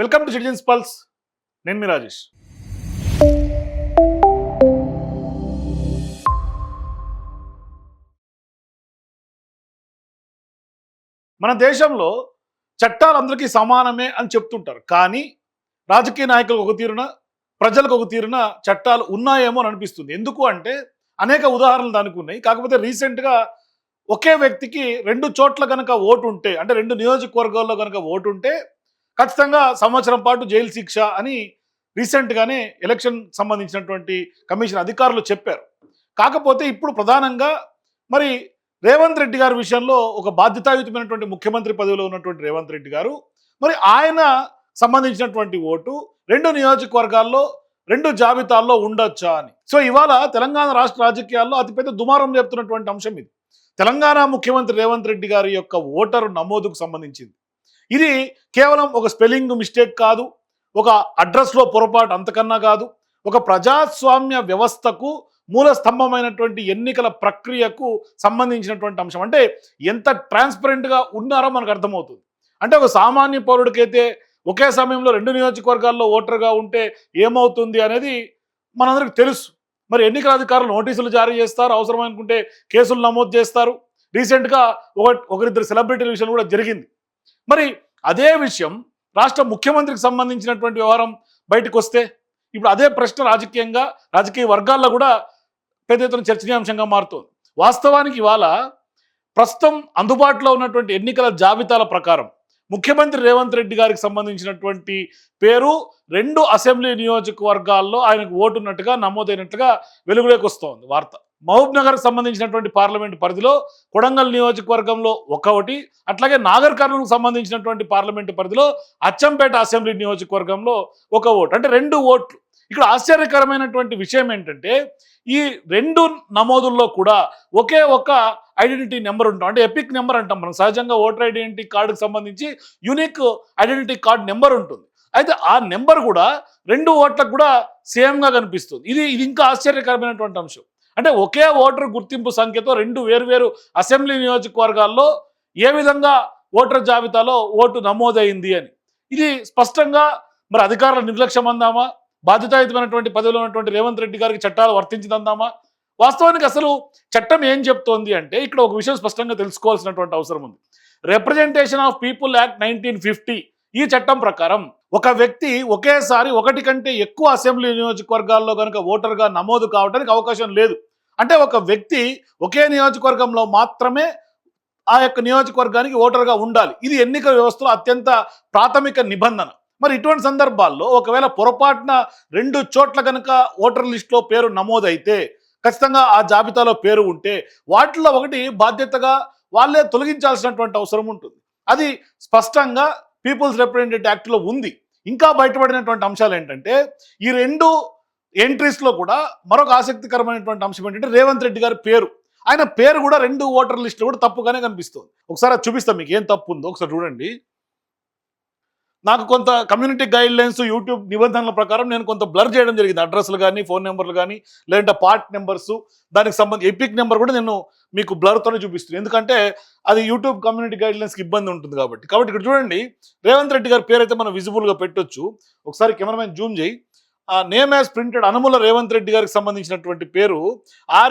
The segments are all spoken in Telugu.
Welcome to citizens pulse. నేను మీ రాజేష్. మన దేశంలో చట్టాలు అందరికీ సమానమే అని చెప్తుంటారు. కానీ రాజకీయ నాయకులకు ఒక తీరున, ప్రజలకు ఒక తీరున చట్టాలు ఉన్నాయేమో అని అనిపిస్తుంది. ఎందుకు అంటే అనేక ఉదాహరణలు దానికి ఉన్నాయి. కాకపోతే రీసెంట్గా ఒకే వ్యక్తికి 2 చోట్ల కనుక ఓటు ఉంటే, అంటే 2 నియోజకవర్గాల్లో కనుక ఓటు ఉంటే ఖచ్చితంగా సంవత్సరం పాటు జైలు శిక్ష అని రీసెంట్గానే ఎలక్షన్ సంబంధించినటువంటి కమిషన్ అధికారులు చెప్పారు. కాకపోతే ఇప్పుడు ప్రధానంగా మరి రేవంత్ రెడ్డి గారి విషయంలో ఒక బాధ్యతాయుతమైనటువంటి ముఖ్యమంత్రి పదవిలో ఉన్నటువంటి రేవంత్ రెడ్డి గారు మరి ఆయన సంబంధించినటువంటి ఓటు 2 నియోజకవర్గాల్లో 2 జాబితాల్లో ఉండొచ్చా అని. సో ఇవాళ తెలంగాణ రాష్ట్ర రాజకీయాల్లో అతిపెద్ద దుమారం లేపుతున్నటువంటి అంశం ఇది. తెలంగాణ ముఖ్యమంత్రి రేవంత్ రెడ్డి గారి యొక్క ఓటరు నమోదుకు సంబంధించింది. ఇది కేవలం ఒక స్పెల్లింగ్ మిస్టేక్ కాదు, ఒక అడ్రస్లో పొరపాటు అంతకన్నా కాదు, ఒక ప్రజాస్వామ్య వ్యవస్థకు మూల స్తంభమైనటువంటి ఎన్నికల ప్రక్రియకు సంబంధించినటువంటి అంశం. అంటే ఎంత ట్రాన్స్పరెంట్గా ఉన్నారో మనకు అర్థమవుతుంది. అంటే ఒక సామాన్య పౌరుడికైతే ఒకే సమయంలో 2 నియోజకవర్గాల్లో ఓటర్గా ఉంటే ఏమవుతుంది అనేది మనందరికి తెలుసు. మరి ఎన్నికల అధికారులు నోటీసులు జారీ చేస్తారు, అవసరం అనుకుంటే కేసులు నమోదు చేస్తారు. రీసెంట్గా ఒకరిద్దరు సెలబ్రిటీల విషయం కూడా జరిగింది. మరి అదే విషయం రాష్ట్ర ముఖ్యమంత్రికి సంబంధించినటువంటి వ్యవహారం బయటకు వస్తే ఇప్పుడు అదే ప్రశ్న రాజకీయ వర్గాల్లో కూడా పెద్ద ఎత్తున చర్చనీయాంశంగా మారుతోంది. వాస్తవానికి ఇవాళ ప్రస్తుతం అందుబాటులో ఉన్నటువంటి ఎన్నికల జాబితాల ప్రకారం ముఖ్యమంత్రి రేవంత్ రెడ్డి గారికి సంబంధించినటువంటి పేరు 2 అసెంబ్లీ నియోజకవర్గాల్లో ఆయనకు ఓటున్నట్టుగా నమోదైనట్టుగా వెలుగులోకి వస్తోంది వార్త. మహబూబ్ నగర్కి సంబంధించినటువంటి పార్లమెంటు పరిధిలో కొడంగల్ నియోజకవర్గంలో ఒకటి, అట్లాగే నాగర్ కర్నూలుకు సంబంధించినటువంటి పార్లమెంటు పరిధిలో అచ్చంపేట అసెంబ్లీ నియోజకవర్గంలో ఒక ఓటు, అంటే 2 ఓట్లు. ఇక్కడ ఆశ్చర్యకరమైనటువంటి విషయం ఏంటంటే ఈ 2 నమోదుల్లో కూడా ఒకే ఒక ఐడెంటిటీ నెంబర్ ఉంటాం, అంటే ఎపిక్ నెంబర్ అంటాం మనం. సహజంగా ఓటర్ ఐడెంటిటీ కార్డుకు సంబంధించి యూనిక్ ఐడెంటిటీ కార్డు నెంబర్ ఉంటుంది. అయితే ఆ నెంబర్ కూడా 2 ఓట్లకు కూడా సేమ్గా కనిపిస్తుంది. ఇది ఇంకా ఆశ్చర్యకరమైనటువంటి అంశం. అంటే ఒకే ఓటర్ గుర్తింపు సంఖ్యతో 2 వేర్వేరు అసెంబ్లీ నియోజకవర్గాల్లో ఏ విధంగా ఓటర్ జాబితాలో ఓటు నమోదైంది అని. ఇది స్పష్టంగా మరి అధికారుల నిర్లక్ష్యం అందామా, బాధ్యతాయుతమైనటువంటి పదవిలో ఉన్నటువంటి రేవంత్ రెడ్డి గారికి చట్టాలు వర్తించిందందామా? వాస్తవానికి అసలు చట్టం ఏం చెప్తోంది అంటే ఇక్కడ ఒక విషయం స్పష్టంగా తెలుసుకోవాల్సినటువంటి అవసరం ఉంది. రిప్రజెంటేషన్ ఆఫ్ పీపుల్ యాక్ట్ 1950 ఈ చట్టం ప్రకారం ఒక వ్యక్తి ఒకేసారి 1 కంటే ఎక్కువ అసెంబ్లీ నియోజకవర్గాల్లో కనుక ఓటర్గా నమోదు కావడానికి అవకాశం లేదు. అంటే ఒక వ్యక్తి ఒకే నియోజకవర్గంలో మాత్రమే ఆ యొక్క నియోజకవర్గానికి ఓటర్గా ఉండాలి. ఇది ఎన్నికల వ్యవస్థలో అత్యంత ప్రాథమిక నిబంధన. మరి ఇటువంటి సందర్భాల్లో ఒకవేళ పొరపాటున 2 చోట్ల కనుక ఓటర్ లిస్టులో పేరు నమోదైతే, ఖచ్చితంగా ఆ జాబితాలో పేరు ఉంటే వాటిలో ఒకటి బాధ్యతగా వాళ్ళే తొలగించాల్సినటువంటి అవసరం ఉంటుంది. అది స్పష్టంగా పీపుల్స్ రిప్రజెంటేటివ్ యాక్ట్లో ఉంది. ఇంకా బయటపడినటువంటి అంశాలు ఏంటంటే ఈ 2 ఎంట్రీస్లో కూడా మరొక ఆసక్తికరమైనటువంటి అంశం ఏంటంటే రేవంత్ రెడ్డి గారి పేరు, ఆయన పేరు కూడా 2 ఓటర్ లిస్టులో కూడా తప్పుగానే కనిపిస్తుంది. ఒకసారి అది చూపిస్తాం మీకు ఏం తప్పు ఉందో ఒకసారి చూడండి. నాకు కొంత కమ్యూనిటీ గైడ్ లైన్స్ యూట్యూబ్ నిబంధనల ప్రకారం నేను కొంత బ్లర్ చేయడం జరిగింది. అడ్రస్లు కానీ, ఫోన్ నెంబర్లు కానీ, లేదంటే పార్ట్ నెంబర్స్, దానికి సంబంధించి ఎపిక్ నెంబర్ కూడా నేను మీకు బ్లర్తోనే చూపిస్తున్నాను. ఎందుకంటే అది యూట్యూబ్ కమ్యూనిటీ గైడ్ లైన్స్కి ఇబ్బంది ఉంటుంది కాబట్టి. ఇక్కడ చూడండి, రేవంత్ రెడ్డి గారి పేరు అయితే మనం విజిబుల్గా పెట్టొచ్చు. ఒకసారి కెమెరామెన్ జూమ్ చేయి. Name as printed Anumula Revanth Reddy గారికి సంబంధించినటువంటి పేరు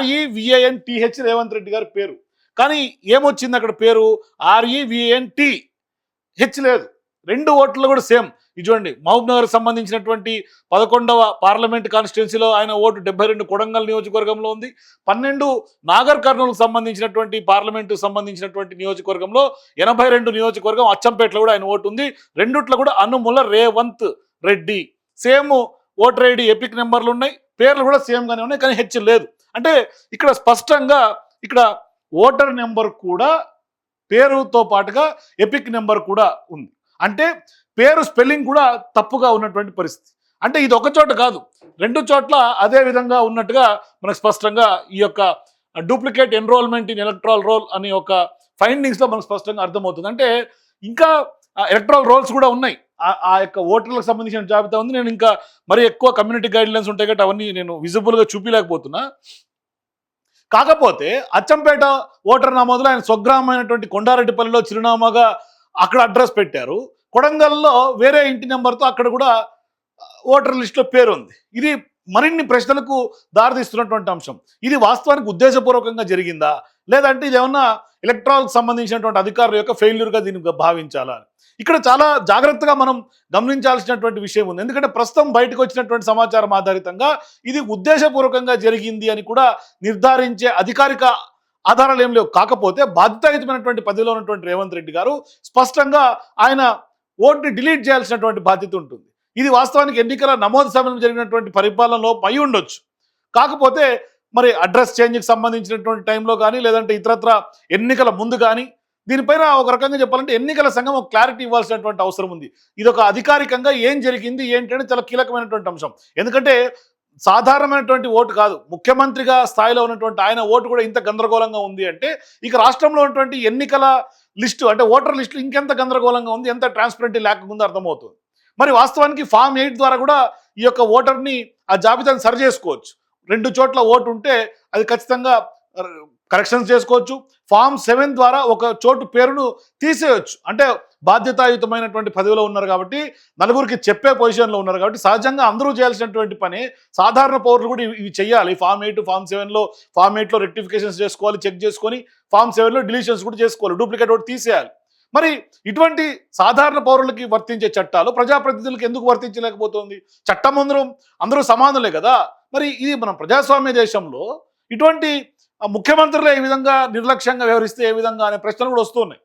REVANTH రేవంత్ రెడ్డి గారి పేరు. కానీ ఏమొచ్చింది అక్కడ పేరు REVANTH లేదు. 2 ఓట్లు కూడా సేమ్. ఇది చూడండి, మహబూబ్ నగర్కి సంబంధించినటువంటి 11వ పార్లమెంట్ కాన్స్టిట్యున్సీలో ఆయన ఓటు 72 కొడంగల్ నియోజకవర్గంలో ఉంది. 12 నాగర్ కర్నూలుకు సంబంధించినటువంటి పార్లమెంటు సంబంధించినటువంటి నియోజకవర్గంలో 82 నియోజకవర్గం అచ్చంపేటలో కూడా ఆయన ఓటు ఉంది. 2 కూడా Anumula Revanth Reddy. Same voter ID epic నెంబర్లు ఉన్నాయి, పేర్లు కూడా సేమ్గానే ఉన్నాయి, కానీ హెచ్ లేదు. అంటే ఇక్కడ స్పష్టంగా ఇక్కడ ఓటర్ నెంబర్ కూడా పేరుతో పాటుగా ఎపిక్ నెంబర్ కూడా ఉంది. అంటే పేరు స్పెల్లింగ్ కూడా తప్పుగా ఉన్నటువంటి పరిస్థితి. అంటే ఇది ఒక చోట కాదు, 2 చోట్ల అదే విధంగా ఉన్నట్టుగా మనకు స్పష్టంగా ఈ యొక్క duplicate enrolment in electoral roll అనే ఒక ఫైండింగ్స్లో మనకు స్పష్టంగా అర్థమవుతుంది. అంటే ఇంకా ఎలక్ట్రల్ రోల్స్ కూడా ఉన్నాయి, ఆ యొక్క ఓటర్లకు సంబంధించిన జాబితా ఉంది. నేను ఇంకా మరి ఎక్కువ కమ్యూనిటీ గైడ్ లైన్స్ ఉంటాయి కాబట్టి అవన్నీ నేను విజిబుల్గా చూపించలేకపోతున్నా. కాకపోతే అచ్చంపేట ఓటర్ నమోదులో ఆయన స్వగ్రామైనటువంటి కొండారెడ్డిపల్లిలో చిరునామాగా అక్కడ అడ్రస్ పెట్టారు. కొడంగల్లో వేరే ఇంటి నెంబర్తో అక్కడ కూడా ఓటర్ లిస్టులో పేరు ఉంది. ఇది మరిన్ని ప్రశ్నలకు దారితీస్తున్నటువంటి అంశం. ఇది వాస్తవానికి ఉద్దేశపూర్వకంగా జరిగిందా, లేదంటే ఇదేమన్నా ఎలక్ట్రాల్కి సంబంధించినటువంటి అధికారుల యొక్క ఫెయిల్యూర్గా దీన్ని భావించాలా? ఇక్కడ చాలా జాగ్రత్తగా మనం గమనించాల్సినటువంటి విషయం ఉంది. ఎందుకంటే ప్రస్తుతం బయటకు వచ్చినటువంటి సమాచారం ఆధారితంగా ఇది ఉద్దేశపూర్వకంగా జరిగింది అని కూడా నిర్ధారించే అధికారిక ఆధారాలు ఏం లేవు. కాకపోతే బాధ్యతాయుతమైనటువంటి పదవిలో ఉన్నటువంటి రేవంత్ రెడ్డి గారు స్పష్టంగా ఆయన ఓటుని డిలీట్ చేయాల్సినటువంటి బాధ్యత ఉంటుంది. ఇది వాస్తవానికి ఎన్నికల నమోదు సమయంలో జరిగినటువంటి పరిపాలనలో అయి ఉండొచ్చు. కాకపోతే మరి అడ్రస్ చేంజ్కి సంబంధించినటువంటి టైంలో కానీ, లేదంటే ఇతరత్ర ఎన్నికల ముందు కానీ, దీనిపైన ఒక రకంగా చెప్పాలంటే ఎన్నికల సంఘం ఒక క్లారిటీ ఇవ్వాల్సినటువంటి అవసరం ఉంది. ఇది ఒక అధికారికంగా ఏం జరిగింది ఏంటి అనేది చాలా కీలకమైనటువంటి అంశం. ఎందుకంటే సాధారణమైనటువంటి ఓటు కాదు, ముఖ్యమంత్రిగా స్థాయిలో ఉన్నటువంటి ఆయన ఓటు కూడా ఇంత గందరగోళంగా ఉంది అంటే ఇక రాష్ట్రంలో ఉన్నటువంటి ఎన్నికల లిస్టు అంటే ఓటర్ లిస్టు ఇంకెంత గందరగోళంగా ఉంది, ఎంత ట్రాన్స్పరెంటీ లేకుండా అర్థమవుతుంది. మరి వాస్తవానికి ఫామ్ 8 ద్వారా కూడా ఈ యొక్క ఓటర్ని ఆ జాబితాను సరి చేసుకోవచ్చు. 2 చోట్ల ఓటు ఉంటే అది ఖచ్చితంగా కరెక్షన్స్ చేసుకోవచ్చు. ఫామ్ 7 ద్వారా ఒక చోటు పేరును తీసేయచ్చు. అంటే బాధ్యతాయుతమైనటువంటి పదవిలో ఉన్నారు కాబట్టి, నలుగురికి చెప్పే పొజిషన్లో ఉన్నారు కాబట్టి సహజంగా అందరూ చేయాల్సినటువంటి పని. సాధారణ పౌరులు కూడా ఇవి చేయాలి. ఫామ్ 8 ఫామ్ 7లో ఫామ్ 8లో రెక్టిఫికేషన్స్ చేసుకోవాలి, చెక్ చేసుకొని ఫామ్ 7లో డిలీషన్స్ కూడా చేసుకోవాలి, డూప్లికేట్ ఓటు తీసేయాలి. మరి ఇటువంటి సాధారణ పౌరులకి వర్తించే చట్టాలు ప్రజాప్రతినిధులకు ఎందుకు వర్తించలేకపోతుంది? చట్టం అందరూ సమానులే కదా. మరి ఇది మనం ప్రజాస్వామ్య దేశంలో ఇటువంటి ముఖ్యమంత్రులు ఏ విధంగా నిర్లక్ష్యంగా వ్యవహరిస్తే ఏ విధంగా అనే ప్రశ్నలు కూడా వస్తున్నాయి.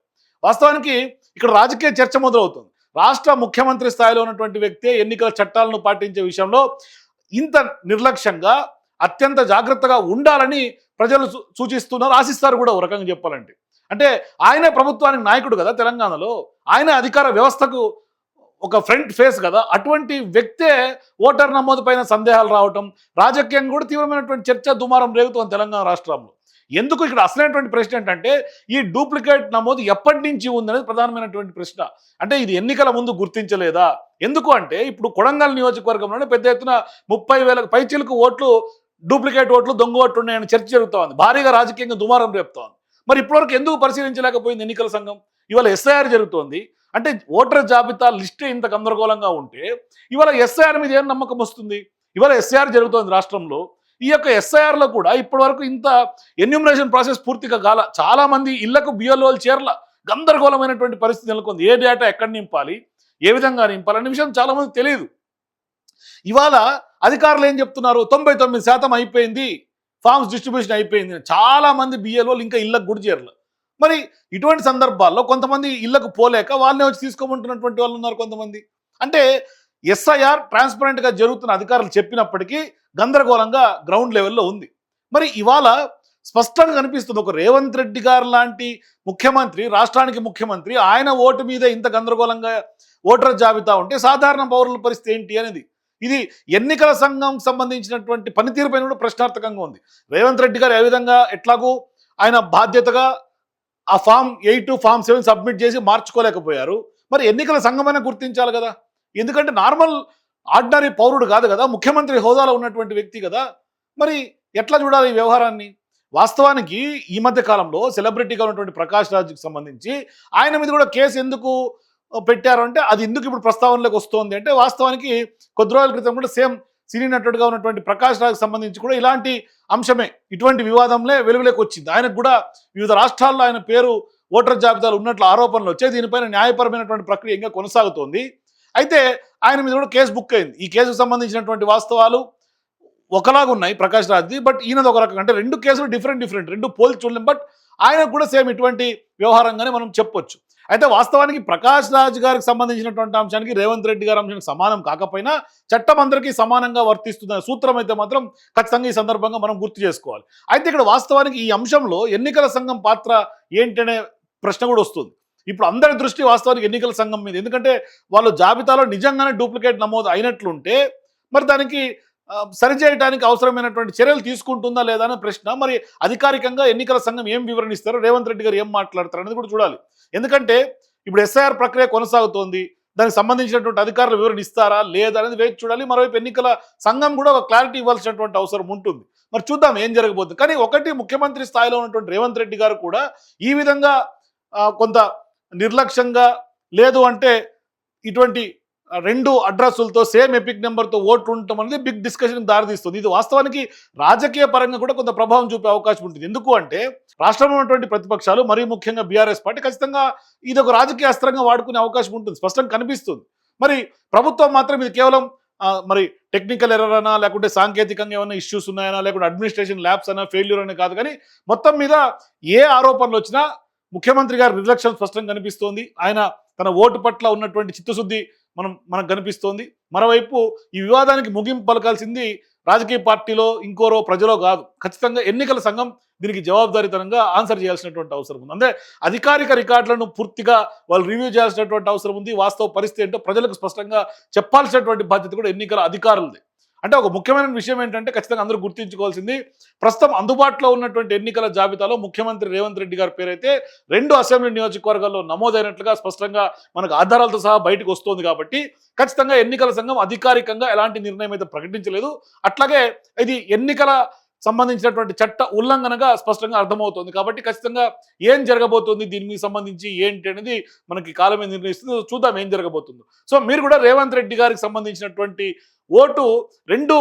వాస్తవానికి ఇక్కడ రాజకీయ చర్చ మొదలవుతుంది. రాష్ట్ర ముఖ్యమంత్రి స్థాయిలో ఉన్నటువంటి వ్యక్తి ఎన్నికల చట్టాలను పాటించే విషయంలో ఇంత నిర్లక్ష్యంగా అత్యంత జాగ్రత్తగా ఉండాలని ప్రజలు సూచిస్తున్నారు, ఆశిస్తారు కూడా. ఒక రకంగా చెప్పాలంటే అంటే ఆయనే ప్రభుత్వానికి నాయకుడు కదా తెలంగాణలో, ఆయన అధికార వ్యవస్థకు ఒక ఫ్రంట్ ఫేస్ కదా. అటువంటి వ్యక్తే ఓటర్ నమోదు పైన సందేహాలు రావటం, రాజకీయంగా కూడా తీవ్రమైనటువంటి చర్చ దుమారం రేగుతోంది తెలంగాణ రాష్ట్రంలో. ఎందుకు ఇక్కడ అసలైనటువంటి ప్రశ్న ఏంటంటే ఈ డూప్లికేట్ నమోదు ఎప్పటి నుంచి ఉందనేది ప్రధానమైనటువంటి ప్రశ్న. అంటే ఇది ఎన్నికల ముందు గుర్తించలేదా? ఎందుకు అంటే ఇప్పుడు కొడంగల్ నియోజకవర్గంలోనే పెద్ద ఎత్తున 30,000 పైచిలకు ఓట్లు, డూప్లికేట్ ఓట్లు, దొంగ ఓట్లు ఉన్నాయని చర్చ జరుగుతోంది. భారీగా రాజకీయంగా దుమారం రేపుతోంది. మరి ఇప్పటివరకు ఎందుకు పరిశీలించలేకపోయింది ఎన్నికల సంఘం? ఇవాళ ఎస్ఐఆర్ జరుగుతోంది. అంటే ఓటర్ జాబితా లిస్టే ఇంత గందరగోళంగా ఉంటే ఇవాళ ఎస్ఐఆర్ మీద ఏం నమ్మకం వస్తుంది? ఇవాళ ఎస్ఐఆర్ జరుగుతోంది రాష్ట్రంలో. ఈ యొక్క ఎస్ఐఆర్లో కూడా ఇప్పటి వరకు ఇంత ఎన్యూమరేషన్ ప్రాసెస్ పూర్తిగా కాల. చాలా మంది ఇళ్లకు బిఎల్ఓలు చేరల. గందరగోళమైనటువంటి పరిస్థితి నెలకొంది. ఏ డేటా ఎక్కడ నింపాలి, ఏ విధంగా నింపాలి అనే విషయం చాలా మంది తెలియదు. ఇవాళ అధికారులు ఏం చెప్తున్నారు? 99% అయిపోయింది, ఫార్మ్స్ డిస్ట్రిబ్యూషన్ అయిపోయింది. చాలా మంది బిఎల్ఓలు ఇంకా ఇళ్లకు కూడా చేరలేదు. మరి ఇటువంటి సందర్భాల్లో కొంతమంది ఇళ్లకు పోలేక వాళ్ళనే వచ్చి తీసుకోమంటున్నటువంటి వాళ్ళు ఉన్నారు కొంతమంది. అంటే ఎస్ఐఆర్ ట్రాన్స్పరెంట్గా జరుగుతున్న అధికారులు చెప్పినప్పటికీ గందరగోళంగా గ్రౌండ్ లెవెల్లో ఉంది. మరి ఇవాళ స్పష్టంగా కనిపిస్తుంది ఒక రేవంత్ రెడ్డి గారు లాంటి ముఖ్యమంత్రి, రాష్ట్రానికి ముఖ్యమంత్రి, ఆయన ఓటు మీద ఇంత గందరగోళంగా ఓటర్ జాబితా ఉంటే సాధారణ పౌరుల పరిస్థితి ఏంటి అనేది. ఇది ఎన్నికల సంఘం సంబంధించినటువంటి పనితీరుపైన కూడా ప్రశ్నార్థకంగా ఉంది. రేవంత్ రెడ్డి గారు ఏ విధంగా ఎట్లాగూ ఆయన బాధ్యతగా ఆ ఫామ్ 8 ఫామ్ 7 సబ్మిట్ చేసి మార్చుకోలేకపోయారు. మరి ఎన్నికల సంఘమైనా గుర్తించాలి కదా. ఎందుకంటే నార్మల్ ఆర్డినరీ పౌరుడు కాదు కదా, ముఖ్యమంత్రి హోదాలో ఉన్నటువంటి వ్యక్తి కదా. మరి ఎట్లా చూడాలి ఈ వ్యవహారాన్ని? వాస్తవానికి ఈ మధ్య కాలంలో సెలబ్రిటీగా ఉన్నటువంటి ప్రకాష్ రాజ్కి సంబంధించి ఆయన మీద కూడా కేసు ఎందుకు పెట్టారు అంటే అది ఎందుకు ఇప్పుడు ప్రస్తావనలోకి వస్తుంది అంటే వాస్తవానికి కొద్ది రోజుల క్రితం కూడా సేమ్ సినీ నటుడుగా ఉన్నటువంటి ప్రకాష్ రాజ్కి సంబంధించి కూడా ఇలాంటి అంశమే, ఇటువంటి వివాదంలో వెలుగులోకి వచ్చింది. ఆయనకు కూడా వివిధ రాష్ట్రాల్లో ఆయన పేరు ఓటర్ జాబితాలు ఉన్నట్లు ఆరోపణలు వచ్చాయి. దీనిపైన న్యాయపరమైనటువంటి ప్రక్రియ ఇంకా కొనసాగుతోంది. అయితే ఆయన మీద కూడా కేసు బుక్ అయింది. ఈ కేసుకు సంబంధించినటువంటి వాస్తవాలు ఒకలాగా ఉన్నాయి ప్రకాష్ రాజ్ది, బట్ ఈయనది ఒక రకంగా. అంటే 2 కేసులు డిఫరెంట్, 2 పోల్చి చూడలేం. బట్ ఆయనకు కూడా సేమ్ ఇటువంటి వ్యవహారంగానే మనం చెప్పొచ్చు. అయితే వాస్తవానికి ప్రకాష్ రాజ్ గారికి సంబంధించినటువంటి అంశానికి రేవంత్ రెడ్డి గారి అంశానికి సమానం కాకపోయినా చట్టం అందరికీ సమానంగా వర్తిస్తున్న సూత్రం అయితే మాత్రం ఖచ్చితంగా ఈ సందర్భంగా మనం గుర్తు చేసుకోవాలి. అయితే ఇక్కడ వాస్తవానికి ఈ అంశంలో ఎన్నికల సంఘం పాత్ర ఏంటనే ప్రశ్న కూడా వస్తుంది. ఇప్పుడు అందరి దృష్టి వాస్తవానికి ఎన్నికల సంఘం మీద. ఎందుకంటే వాళ్ళు జాబితాలో నిజంగానే డూప్లికేట్ నమోదు అయినట్లుంటే మరి దానికి సరిచేయడానికి అవసరమైనటువంటి చర్యలు తీసుకుంటుందా లేదా అనే ప్రశ్న. మరి అధికారికంగా ఎన్నికల సంఘం ఏం వివరణిస్తారో, రేవంత్ రెడ్డి గారు ఏం మాట్లాడతారు అనేది కూడా చూడాలి. ఎందుకంటే ఇప్పుడు ఎస్ఐఆర్ ప్రక్రియ కొనసాగుతోంది. దానికి సంబంధించినటువంటి అధికారులు వివరణ ఇస్తారా లేదా అనేది వేచి చూడాలి. మరోవైపు ఎన్నికల సంఘం కూడా ఒక క్లారిటీ ఇవ్వాల్సినటువంటి అవసరం ఉంటుంది. మరి చూద్దాం ఏం జరగబోతుంది. కానీ ఒకటి, ముఖ్యమంత్రి స్థాయిలో ఉన్నటువంటి రేవంత్ రెడ్డి గారు కూడా ఈ విధంగా కొంత నిర్లక్ష్యంగా లేదు అంటే ఇటువంటి రెండు అడ్రస్సులతో సేమ్ ఎపిక్ నెంబర్తో ఓట్లు ఉండటం అనేది బిగ్ డిస్కషన్ దారితీస్తుంది. ఇది వాస్తవానికి రాజకీయ పరంగా కూడా కొంత ప్రభావం చూపే అవకాశం ఉంటుంది. ఎందుకు అంటే రాష్ట్రంలో ఉన్నటువంటి ప్రతిపక్షాలు మరీ ముఖ్యంగా బీఆర్ఎస్ పార్టీ ఖచ్చితంగా ఇది ఒక రాజకీయ అస్త్రంగా వాడుకునే అవకాశం ఉంటుంది, స్పష్టంగా కనిపిస్తుంది. మరి ప్రభుత్వం మాత్రం ఇది కేవలం మరి టెక్నికల్ ఎర్రర్ అనా, లేకుంటే సాంకేతికంగా ఏమైనా ఇష్యూస్ ఉన్నాయనా, లేకుంటే అడ్మినిస్ట్రేషన్ ల్యాబ్స్ అనా, ఫెయిల్యూర్ అనే కాదు, కానీ మొత్తం మీద ఏ ఆరోపణలు వచ్చినా ముఖ్యమంత్రి గారి నిర్లక్ష్యం స్పష్టంగా కనిపిస్తోంది. ఆయన తన ఓటు పట్ల ఉన్నటువంటి చిత్తశుద్ధి మనకు కనిపిస్తోంది. మరోవైపు ఈ వివాదానికి ముగింపు పలకాల్సింది రాజకీయ పార్టీలో ఇంకోరో ప్రజలో కాదు, ఖచ్చితంగా ఎన్నికల సంఘం దీనికి జవాబుదారీతనంగా ఆన్సర్ చేయాల్సినటువంటి అవసరం ఉంది. అంటే అధికారిక రికార్డులను పూర్తిగా వాళ్ళు రివ్యూ చేయాల్సినటువంటి అవసరం ఉంది. వాస్తవ పరిస్థితి ఏంటో ప్రజలకు స్పష్టంగా చెప్పాల్సినటువంటి బాధ్యత కూడా ఎన్నికల అధికారులది. అంటే ఒక ముఖ్యమైన విషయం ఏంటంటే ఖచ్చితంగా అందరూ గుర్తుంచుకోవాల్సింది, ప్రస్తుతం అందుబాటులో ఉన్నటువంటి ఎన్నికల జాబితాలో ముఖ్యమంత్రి రేవంత్ రెడ్డి గారి పేరైతే 2 అసెంబ్లీ నియోజకవర్గాల్లో నమోదైనట్లుగా స్పష్టంగా మనకు ఆధారాలతో సహా బయటకు వస్తుంది. కాబట్టి ఖచ్చితంగా ఎన్నికల సంఘం అధికారికంగా ఎలాంటి నిర్ణయం అయితే ప్రకటించలేదు. అట్లాగే ఇది ఎన్నికల సంబంధించినటువంటి చట్ట ఉల్లంఘనగా స్పష్టంగా అర్థమవుతుంది. కాబట్టి ఖచ్చితంగా ఏం జరగబోతుంది, దీనికి సంబంధించి ఏంటి అనేది మనకి కాలమే నిర్ణయిస్తుంది. చూద్దాం ఏం జరగబోతుందో. సో మీరు కూడా రేవంత్ రెడ్డి గారికి సంబంధించినటువంటి ఓటు 2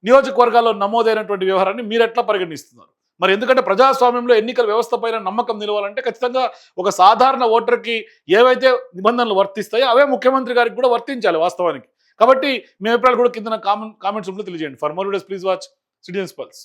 నియోజకవర్గాల్లో నమోదైనటువంటి వ్యవహారాన్ని మీరు ఎట్లా పరిగణిస్తున్నారు? మరి ఎందుకంటే ప్రజాస్వామ్యంలో ఎన్నికల వ్యవస్థ పైన నమ్మకం నిలవాలంటే ఖచ్చితంగా ఒక సాధారణ ఓటర్కి ఏవైతే నిబంధనలు వర్తిస్తాయో అవే ముఖ్యమంత్రి గారికి కూడా వర్తించాలి వాస్తవానికి. కాబట్టి మీ అభిప్రాయాలు కూడా కింద కామెంట్స్ ఉంటే తెలియజేయండి. For more videos please watch citizens pulse.